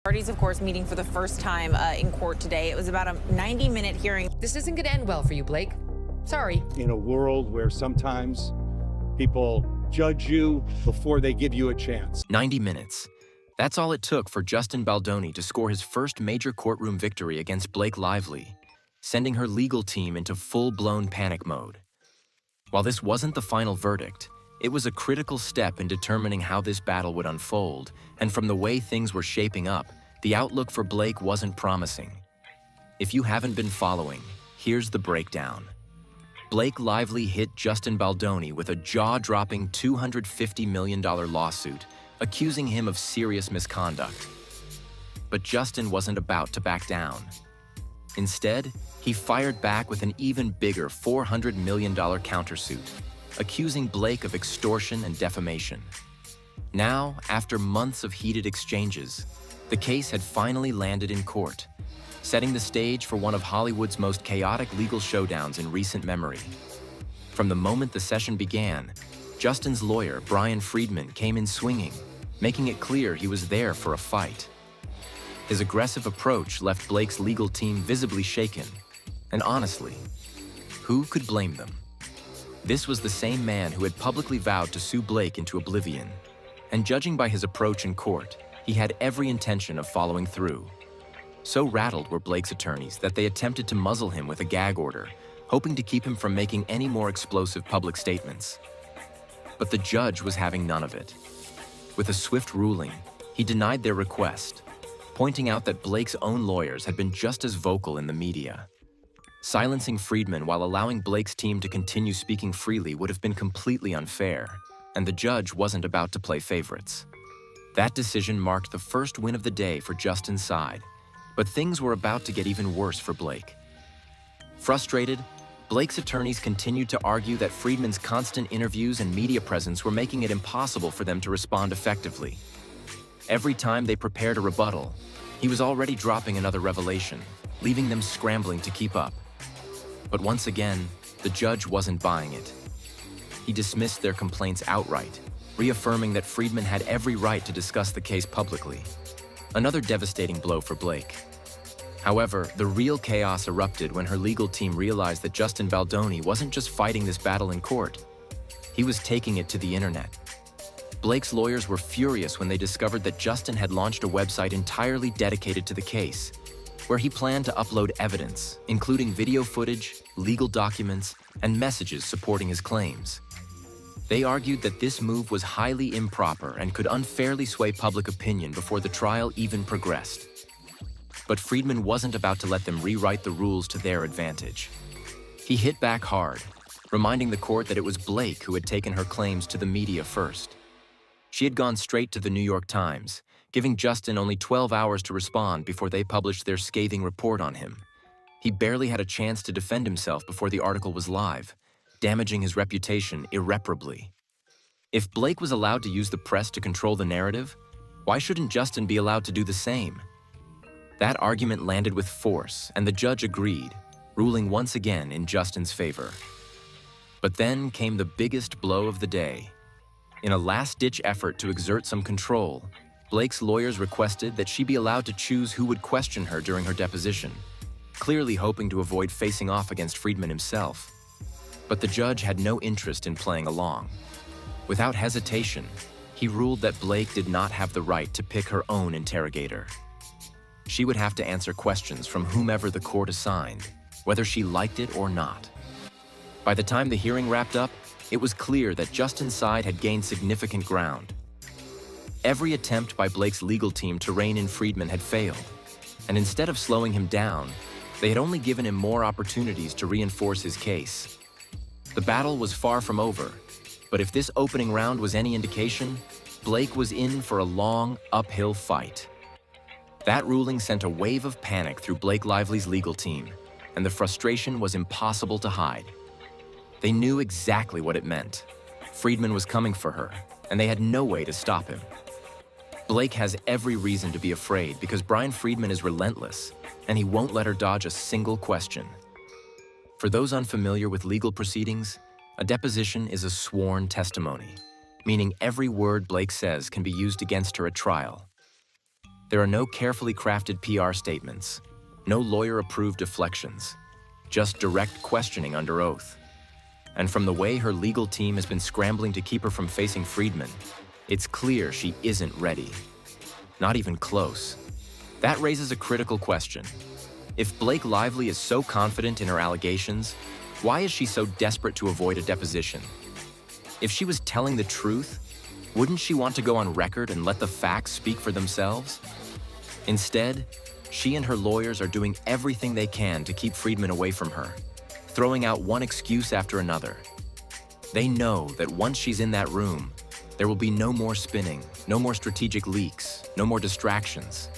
Parties, of course, meeting for the first time in court today. It was about a 90-minute hearing. This isn't going to end well for you, Blake. Sorry. In a world where sometimes people judge you before they give you a chance. 90 minutes. That's all it took for Justin Baldoni to score his first major courtroom victory against Blake Lively, sending her legal team into full-blown panic mode. While this wasn't the final verdict, it was a critical step in determining how this battle would unfold, and from the way things were shaping up, the outlook for Blake wasn't promising. If you haven't been following, here's the breakdown. Blake Lively hit Justin Baldoni with a jaw-dropping $250 million lawsuit, accusing him of serious misconduct. But Justin wasn't about to back down. Instead, he fired back with an even bigger $400 million countersuit, accusing Blake of extortion and defamation. Now, after months of heated exchanges, the case had finally landed in court, setting the stage for one of Hollywood's most chaotic legal showdowns in recent memory. From the moment the session began, Justin's lawyer, Brian Friedman, came in swinging, making it clear he was there for a fight. His aggressive approach left Blake's legal team visibly shaken, and honestly, who could blame them? This was the same man who had publicly vowed to sue Blake into oblivion, and judging by his approach in court, he had every intention of following through. So rattled were Blake's attorneys that they attempted to muzzle him with a gag order, hoping to keep him from making any more explosive public statements. But the judge was having none of it. With a swift ruling, he denied their request, pointing out that Blake's own lawyers had been just as vocal in the media. Silencing Friedman while allowing Blake's team to continue speaking freely would have been completely unfair, and the judge wasn't about to play favorites. That decision marked the first win of the day for Justin's side, but things were about to get even worse for Blake. Frustrated, Blake's attorneys continued to argue that Friedman's constant interviews and media presence were making it impossible for them to respond effectively. Every time they prepared a rebuttal, he was already dropping another revelation, leaving them scrambling to keep up. But once again, the judge wasn't buying it. He dismissed their complaints outright, reaffirming that Friedman had every right to discuss the case publicly. Another devastating blow for Blake. However, the real chaos erupted when her legal team realized that Justin Baldoni wasn't just fighting this battle in court. He was taking it to the internet. Blake's lawyers were furious when they discovered that Justin had launched a website entirely dedicated to the case, where he planned to upload evidence, including video footage, legal documents, and messages supporting his claims. They argued that this move was highly improper and could unfairly sway public opinion before the trial even progressed. But Friedman wasn't about to let them rewrite the rules to their advantage. He hit back hard, reminding the court that it was Blake who had taken her claims to the media first. She had gone straight to the New York Times, giving Justin only 12 hours to respond before they published their scathing report on him. He barely had a chance to defend himself before the article was live, damaging his reputation irreparably. If Blake was allowed to use the press to control the narrative, why shouldn't Justin be allowed to do the same? That argument landed with force, and the judge agreed, ruling once again in Justin's favor. But then came the biggest blow of the day. In a last-ditch effort to exert some control, Blake's lawyers requested that she be allowed to choose who would question her during her deposition, clearly hoping to avoid facing off against Friedman himself. But the judge had no interest in playing along. Without hesitation, he ruled that Blake did not have the right to pick her own interrogator. She would have to answer questions from whomever the court assigned, whether she liked it or not. By the time the hearing wrapped up, it was clear that Justin's side had gained significant ground. Every attempt by Blake's legal team to rein in Friedman had failed, and instead of slowing him down, they had only given him more opportunities to reinforce his case. The battle was far from over, but if this opening round was any indication, Blake was in for a long, uphill fight. That ruling sent a wave of panic through Blake Lively's legal team, and the frustration was impossible to hide. They knew exactly what it meant. Friedman was coming for her, and they had no way to stop him. Blake has every reason to be afraid because Brian Friedman is relentless, and he won't let her dodge a single question. For those unfamiliar with legal proceedings, a deposition is a sworn testimony, meaning every word Blake says can be used against her at trial. There are no carefully crafted PR statements, no lawyer-approved deflections, just direct questioning under oath. And from the way her legal team has been scrambling to keep her from facing Friedman, it's clear she isn't ready. Not even close. That raises a critical question. If Blake Lively is so confident in her allegations, why is she so desperate to avoid a deposition? If she was telling the truth, wouldn't she want to go on record and let the facts speak for themselves? Instead, she and her lawyers are doing everything they can to keep Friedman away from her, throwing out one excuse after another. They know that once she's in that room, there will be no more spinning, no more strategic leaks, no more distractions,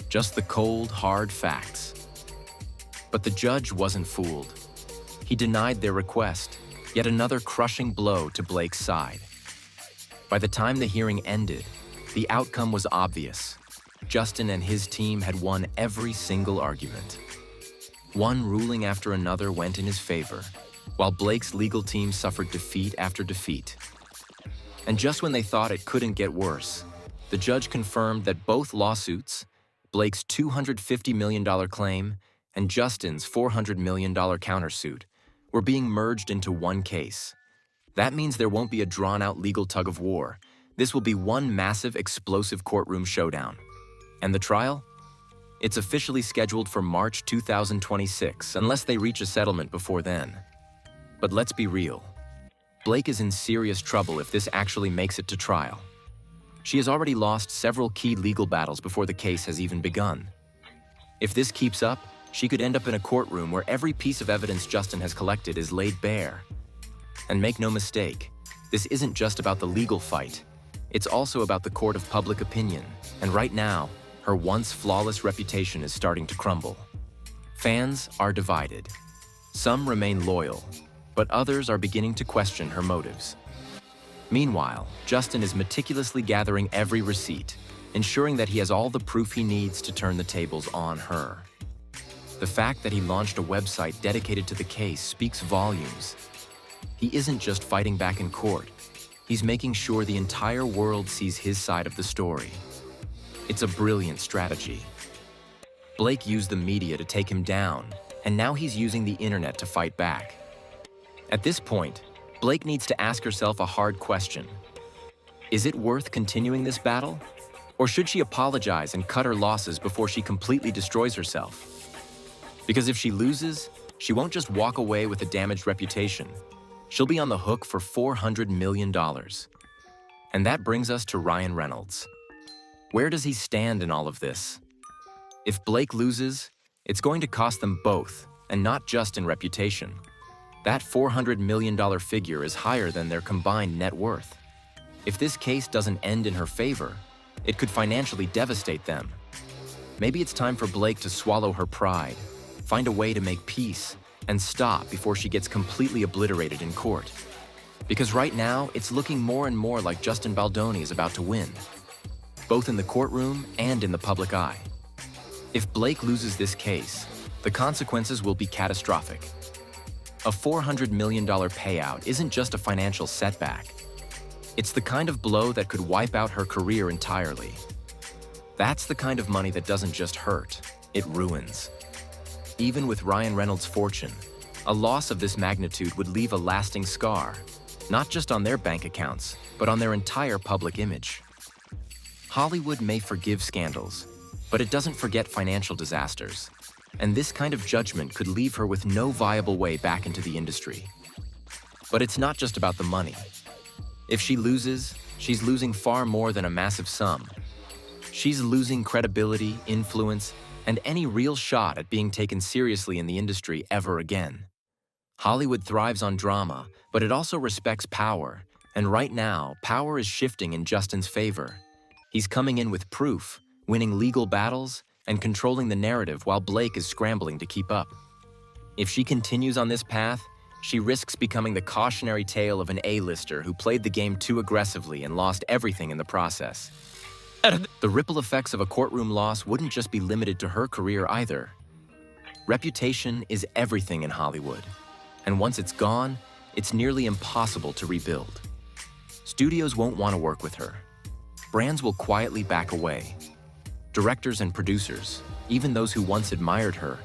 just the cold, hard facts. But the judge wasn't fooled. He denied their request, yet another crushing blow to Blake's side. By the time the hearing ended, the outcome was obvious. Justin and his team had won every single argument. One ruling after another went in his favor, while Blake's legal team suffered defeat after defeat. And just when they thought it couldn't get worse, the judge confirmed that both lawsuits, Blake's $250 million claim and Justin's $400 million countersuit, were being merged into one case. That means there won't be a drawn-out legal tug-of-war. This will be one massive, explosive courtroom showdown. And the trial? It's officially scheduled for March 2026, unless they reach a settlement before then. But let's be real. Blake is in serious trouble if this actually makes it to trial. She has already lost several key legal battles before the case has even begun. If this keeps up, she could end up in a courtroom where every piece of evidence Justin has collected is laid bare. And make no mistake, this isn't just about the legal fight. It's also about the court of public opinion, and right now, her once flawless reputation is starting to crumble. Fans are divided. Some remain loyal, but others are beginning to question her motives. Meanwhile, Justin is meticulously gathering every receipt, ensuring that he has all the proof he needs to turn the tables on her. The fact that he launched a website dedicated to the case speaks volumes. He isn't just fighting back in court. He's making sure the entire world sees his side of the story. It's a brilliant strategy. Blake used the media to take him down, and now he's using the internet to fight back. At this point, Blake needs to ask herself a hard question. Is it worth continuing this battle? Or should she apologize and cut her losses before she completely destroys herself? Because if she loses, she won't just walk away with a damaged reputation. She'll be on the hook for $400 million. And that brings us to Ryan Reynolds. Where does he stand in all of this? If Blake loses, it's going to cost them both, and not just in reputation. That $400 million figure is higher than their combined net worth. If this case doesn't end in her favor, it could financially devastate them. Maybe it's time for Blake to swallow her pride, find a way to make peace, and stop before she gets completely obliterated in court. Because right now, it's looking more and more like Justin Baldoni is about to win, both in the courtroom and in the public eye. If Blake loses this case, the consequences will be catastrophic. A $400 million payout isn't just a financial setback. It's the kind of blow that could wipe out her career entirely. That's the kind of money that doesn't just hurt, it ruins. Even with Ryan Reynolds' fortune, a loss of this magnitude would leave a lasting scar, not just on their bank accounts, but on their entire public image. Hollywood may forgive scandals, but it doesn't forget financial disasters. And this kind of judgment could leave her with no viable way back into the industry. But it's not just about the money. If she loses, she's losing far more than a massive sum. She's losing credibility, influence, and any real shot at being taken seriously in the industry ever again. Hollywood thrives on drama, but it also respects power. And right now, power is shifting in Justin's favor. He's coming in with proof, winning legal battles, and controlling the narrative while Blake is scrambling to keep up. If she continues on this path, she risks becoming the cautionary tale of an A-lister who played the game too aggressively and lost everything in the process. The ripple effects of a courtroom loss wouldn't just be limited to her career either. Reputation is everything in Hollywood, and once it's gone, it's nearly impossible to rebuild. Studios won't want to work with her. Brands will quietly back away. Directors and producers, even those who once admired her,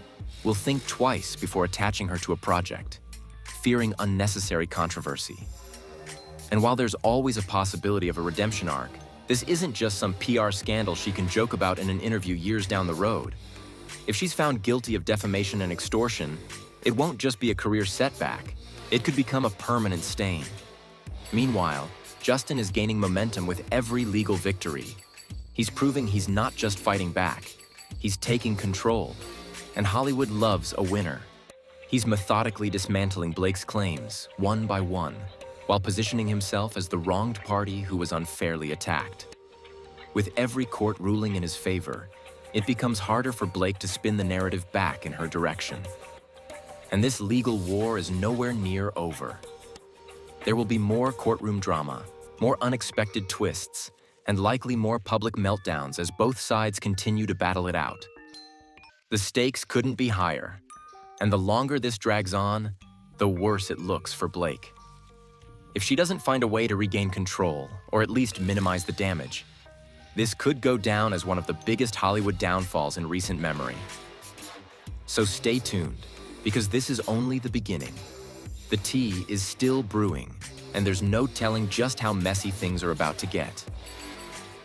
will think twice before attaching her to a project, fearing unnecessary controversy. And while there's always a possibility of a redemption arc, this isn't just some PR scandal she can joke about in an interview years down the road. If she's found guilty of defamation and extortion, it won't just be a career setback, it could become a permanent stain. Meanwhile, Justin is gaining momentum with every legal victory. He's proving he's not just fighting back, he's taking control. And Hollywood loves a winner. He's methodically dismantling Blake's claims, one by one, while positioning himself as the wronged party who was unfairly attacked. With every court ruling in his favor, it becomes harder for Blake to spin the narrative back in her direction. And this legal war is nowhere near over. There will be more courtroom drama, more unexpected twists, and likely more public meltdowns as both sides continue to battle it out. The stakes couldn't be higher, and the longer this drags on, the worse it looks for Blake. If she doesn't find a way to regain control, or at least minimize the damage, this could go down as one of the biggest Hollywood downfalls in recent memory. So stay tuned, because this is only the beginning. The tea is still brewing, and there's no telling just how messy things are about to get.